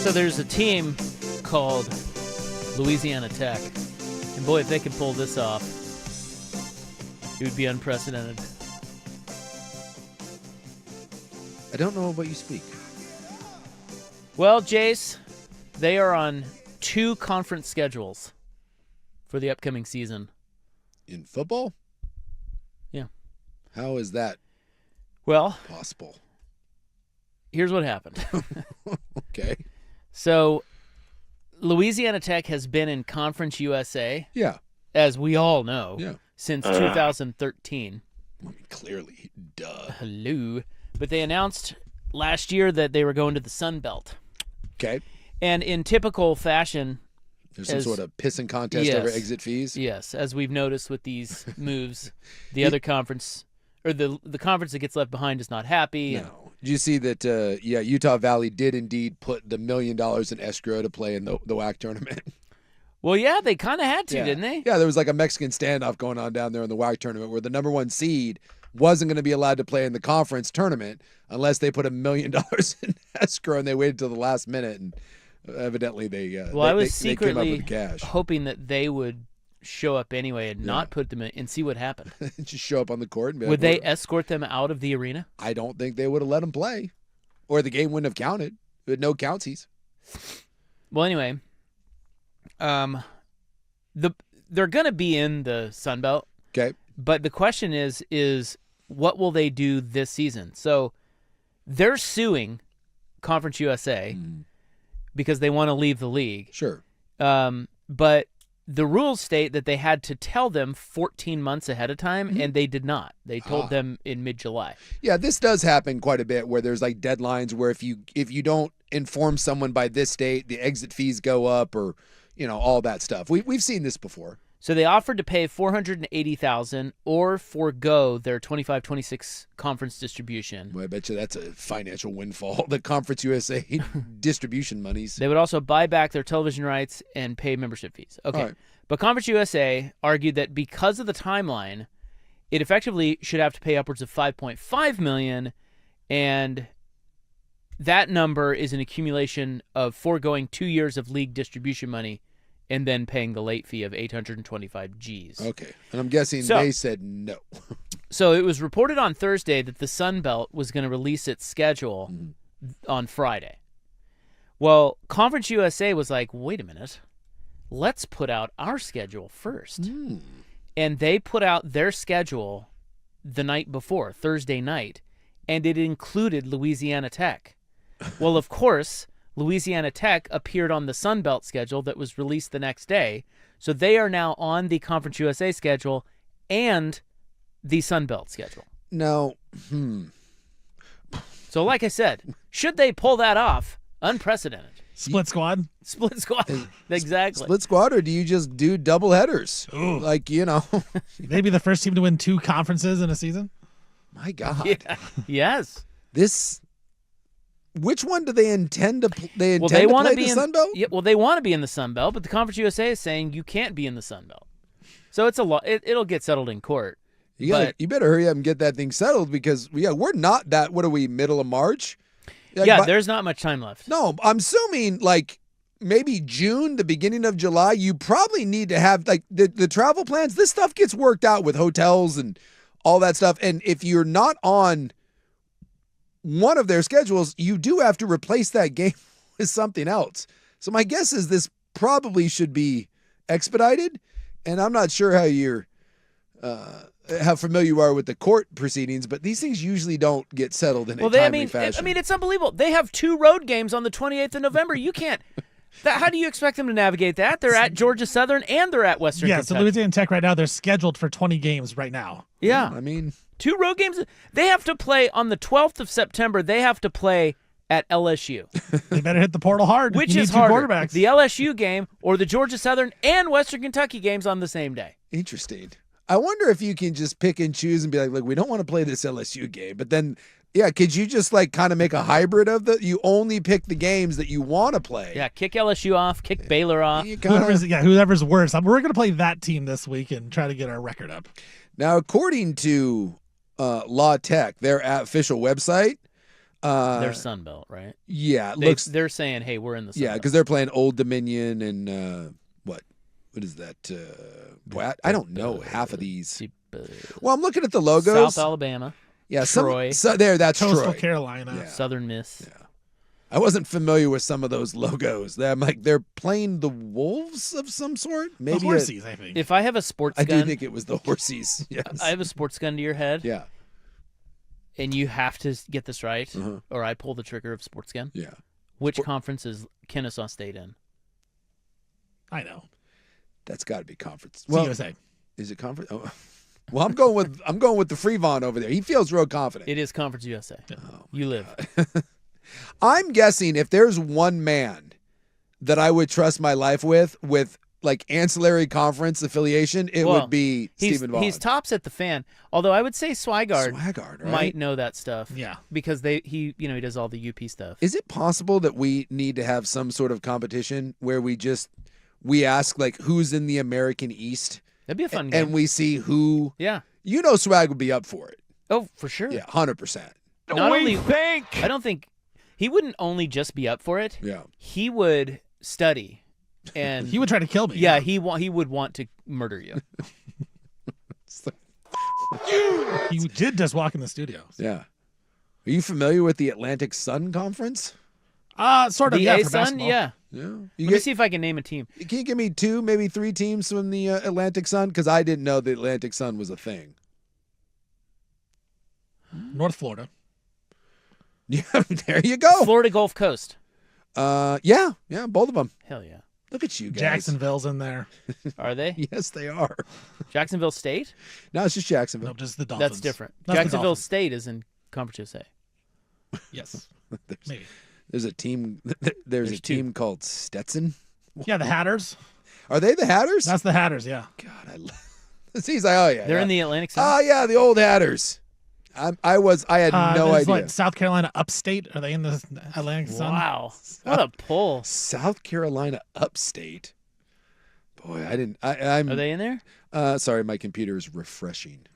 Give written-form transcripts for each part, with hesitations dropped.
So there's a team called Louisiana Tech. And boy, if they could pull this off, it would be unprecedented. I don't know what you speak. Well, Jace, they are on 2 conference schedules for the upcoming season. In football? Yeah. How is that possible? Here's what happened. Okay. So, Louisiana Tech has been in Conference USA, as we all know, since 2013. I mean, clearly, duh. Hello. But they announced last year that they were going to the Sun Belt. Okay. And in typical fashion, there's some sort of pissing contest over exit fees? Yes, as we've noticed with these moves, the other conference, or the conference that gets left behind is not happy. No. Did you see that, Utah Valley did indeed put the $1 million in escrow to play in the WAC tournament? Well, yeah, they kind of had to, didn't they? Yeah, there was like a Mexican standoff going on down there in the WAC tournament where the number 1 seed wasn't going to be allowed to play in the conference tournament unless they put $1 million in escrow, and they waited till the last minute, and evidently I was secretly came up with the cash. hoping that they would show up anyway and not put them in and see what happened. Just show up on the court. And be would they escort them out of the arena? I don't think they would have let them play, or the game wouldn't have counted. With no countsies. Well, anyway, they're going to be in the Sun Belt. Okay. But the question is what will they do this season? So they're suing Conference USA because they want to leave the league. Sure. But the rules state that they had to tell them 14 months ahead of time, and they did not. They told them in mid-July. Yeah, this does happen quite a bit where there's like deadlines where if you don't inform someone by this date, the exit fees go up, or all that stuff. We've seen this before. So they offered to pay $480,000 or forego their 25-26 conference distribution. Well, I bet you that's a financial windfall. The Conference USA distribution monies. They would also buy back their television rights and pay membership fees. Okay. Right. But Conference USA argued that because of the timeline, it effectively should have to pay upwards of $5.5 million, and that number is an accumulation of foregoing 2 years of league distribution money and then paying the late fee of 825 Gs. Okay. And I'm guessing they said no. So it was reported on Thursday that the Sun Belt was going to release its schedule on Friday. Well, Conference USA was like, wait a minute. Let's put out our schedule first. And they put out their schedule the night before, Thursday night, and it included Louisiana Tech. Well, of course, Louisiana Tech appeared on the Sun Belt schedule that was released the next day. So they are now on the Conference USA schedule and the Sun Belt schedule. No. So like I said, should they pull that off, unprecedented. Split squad? Split squad. Exactly. Split squad, or do you just do double headers? Ooh. Like, Maybe the first team to win 2 conferences in a season? My God. Yeah. Yes. Which one do they intend to play? They want to to play be the Sun Belt? Yeah, well, they want to be in the Sun Belt, but the Conference USA is saying you can't be in the Sun Belt. So it's a lot. It'll get settled in court. You better hurry up and get that thing settled because we're not that. What are we? Middle of March? There's not much time left. No, I'm assuming like maybe June, the beginning of July. You probably need to have like the travel plans. This stuff gets worked out with hotels and all that stuff. And if you're not on one of their schedules, you do have to replace that game with something else. So my guess is this probably should be expedited, and I'm not sure how familiar you are with the court proceedings, but these things usually don't get settled in a timely fashion. I mean, it's unbelievable. They have 2 road games on the 28th of November. You can't. How do you expect them to navigate that? They're at Georgia Southern and they're at Western Kentucky. So Louisiana Tech right now, they're scheduled for 20 games right now. Yeah. I mean, 2 road games. They have to play on the 12th of September. They have to play at LSU. They better hit the portal hard. Which is harder, the LSU game or the Georgia Southern and Western Kentucky games on the same day? Interesting. I wonder if you can just pick and choose and be like, look, we don't want to play this LSU game. But then, could you just like kind of make a hybrid of you only pick the games that you want to play? Yeah, kick LSU off, kick Baylor off. Whoever's worse. We're going to play that team this week and try to get our record up. Now, according to La Tech, their official website, They're Sun Belt, right? Yeah, looks. They're saying, hey, we're in the Sun Yeah, Belt. because they're playing Old Dominion and what is that? Boy, I don't know half of these. Well, I'm looking at the logos. South Alabama. Yeah, Troy. That's Coastal Troy. Carolina. Yeah. Southern Miss. Yeah. I wasn't familiar with some of those logos. I'm like, they're playing the Wolves of some sort. Maybe The Horsies, I think. If I have a sports I gun, do think it was the Horsies. Yes. I have a sports gun to your head, Yeah. and you have to get this right, Uh-huh. or I pull the trigger of sports gun. Yeah. Which conference is Kennesaw State in? I know. That's got to be conference. It's USA. Is it conference? Oh. Well, I'm going with the Freevon over there. He feels real confident. It is Conference USA. Oh, You live. I'm guessing if there's one man that I would trust my life with like ancillary conference affiliation, it would be Stephen Vaughn. He's tops at the Fan. Although I would say Swigard right? might know that stuff. Yeah. Because he does all the UP stuff. Is it possible that we need to have some sort of competition where we ask like who's in the American East? That'd be a fun game. And we see who. Yeah. Swag would be up for it. Oh, for sure. Yeah, 100%. I don't think he wouldn't only just be up for it. Yeah. He would study, and He would try to kill me. Yeah, he would want to murder you. He did just walk in the studio. Yeah. Are you familiar with the Atlantic Sun Conference? Sort of. The Yeah, for A-Sun, basketball. yeah. Yeah. Let me see if I can name a team. Can you give me 2, maybe 3 teams from the Atlantic Sun? Because I didn't know the Atlantic Sun was a thing. North Florida. Yeah, there you go. Florida Gulf Coast. Yeah, both of them. Hell yeah. Look at you guys. Jacksonville's in there. Are they? Yes, they are. Jacksonville State? No, it's just Jacksonville. No, just the Dolphins. That's different. That's the Jacksonville Dolphins. State is in Conference USA. Yes. Maybe. There's a team. There's a two. team called Stetson. Yeah, the Hatters. Are they the Hatters? That's the Hatters, yeah. God, I love. He's like, oh yeah, They're yeah. in the Atlantic Sun. Oh yeah, the old Hatters. I had no there's idea. Like South Carolina Upstate. Are they in the Atlantic Sun? Wow. What a pull. South Carolina Upstate. Boy, I didn't. I'm. Are they in there? Sorry, my computer is refreshing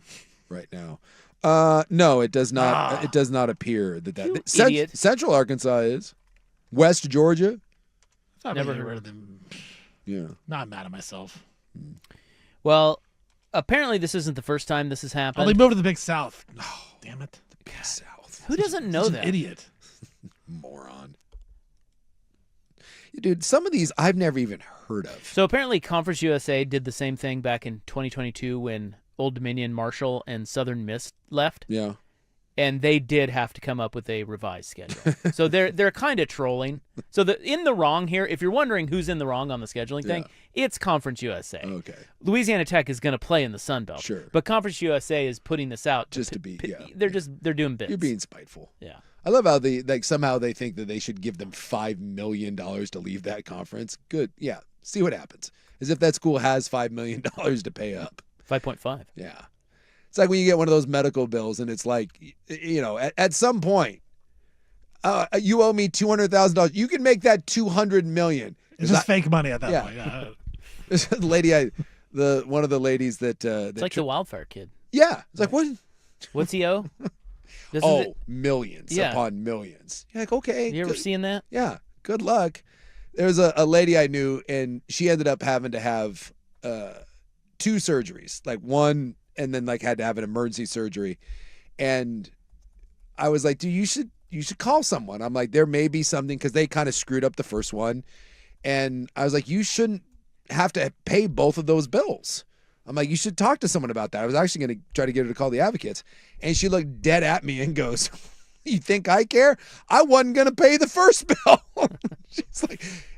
right now. No, it does not. It does not appear that You idiot. Central Arkansas is. West Georgia. Never Really heard of them. Yeah. Not mad at myself. Well, apparently this isn't the first time this has Oh, happened. they moved to the Big South. Oh, damn it. Big South. Who doesn't know Such that? an idiot. Moron. Dude, some of these I've never even heard of. So apparently Conference USA did the same thing back in 2022 when Old Dominion, Marshall, and Southern Miss left. Yeah. And they did have to come up with a revised schedule. So they're kind of trolling. So in the wrong here, if you're wondering who's in the wrong on the scheduling thing, it's Conference USA. Okay. Louisiana Tech is going to play in the Sun Belt. Sure. But Conference USA is putting this out Just to be, yeah. They're doing bits. You're being spiteful. Yeah. I love how somehow they think that they should give them $5 million to leave that conference. Good. Yeah. See what happens. As if that school has $5 million to pay up. 5.5. Yeah. It's like when you get one of those medical bills and it's like, at some point, you owe me $200,000. You can make that $200 million. It's just fake money at that point. Yeah. This lady, one of the ladies that It's like the wildfire kid. Yeah. It's like, what? What's he owe? Millions upon millions. You're like, okay. You ever good. seen that? Yeah. Good luck. There was a lady I knew, and she ended up having to have 2 surgeries, like one, and then like had to have an emergency surgery. And I was like, dude, you should call someone. I'm like, there may be something, because they kind of screwed up the first one. And I was like, you shouldn't have to pay both of those bills. I'm like, you should talk to someone about that. I was actually going to try to get her to call the advocates. And she looked dead at me and goes, you think I care? I wasn't going to pay the first bill.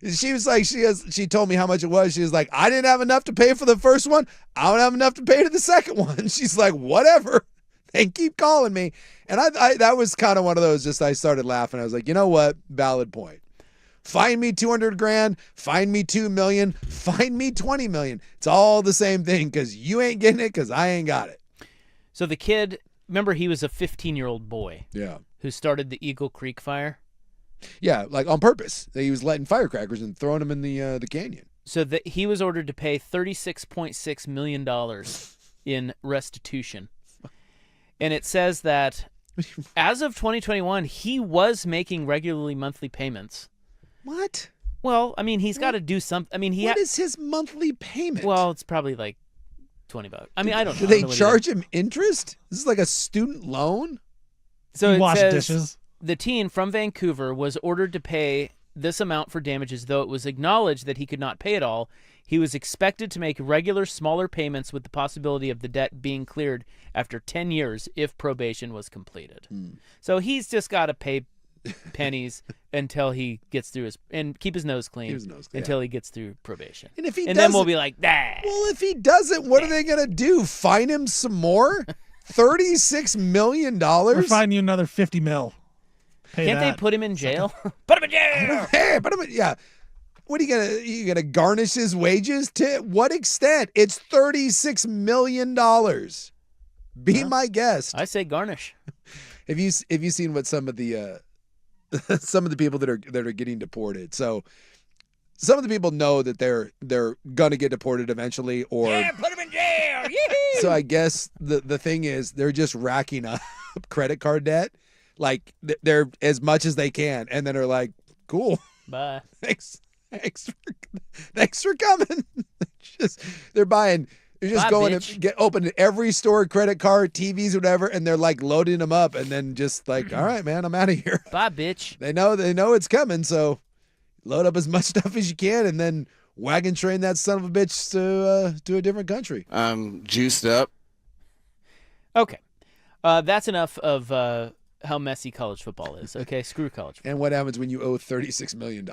She told me how much it was. She was like, I didn't have enough to pay for the first one. I don't have enough to pay to the second one. She's like, whatever. They keep calling me. And I that was kind of one of those, I started laughing. I was like, you know what? Valid point. Find me $200,000, find me $2 million, find me $20 million. It's all the same thing, because you ain't getting it, because I ain't got it. So the kid, remember, he was a 15-year-old boy. Yeah. Who started the Eagle Creek fire. Yeah, like on purpose. He was lighting firecrackers and throwing them in the canyon. So he was ordered to pay $36.6 million in restitution. And it says that As of 2021, he was making regularly monthly payments. What? Well, I mean, he's got to do something. I mean, What is his monthly payment? Well, it's probably like $20. I mean, I don't know. Do they charge him interest? This is like a student loan? So it Wash says dishes. the teen from Vancouver was ordered to pay this amount for damages, though it was acknowledged that he could not pay it all. He was expected to make regular, smaller payments with the possibility of the debt being cleared after 10 years if probation was completed. So he's just got to pay pennies until he gets through and keep his nose clean, until he gets through probation. And if he then we'll be like, nah. Well, if he doesn't, what are they going to do? Fine him some more? $36 million? Or fine you another $50 million. Can't they put him in jail? Put him in jail! Hey, yeah. What are you gonna garnish his wages? To what extent? It's $36 million. Be my guest. I say garnish. Have you seen what some of the some of the people that are getting deported? So some of the people know that they're gonna get deported eventually, or put him in jail. Yee-hoo! So I guess the thing is they're just racking up credit card debt, like they're as much as they can, and then they're like, cool, bye, thanks for coming. They're buying. They're just going bitch. to open every store, credit card, TVs, whatever, and they're like loading them up, and then just like, all right, man, I'm out of here. Bye, bitch. They know it's coming, so load up as much stuff as you can, and then wagon train that son of a bitch to a different country. I'm juiced up. Okay, that's enough of how messy college football is. Okay, screw college football. And what happens when you owe $36 million?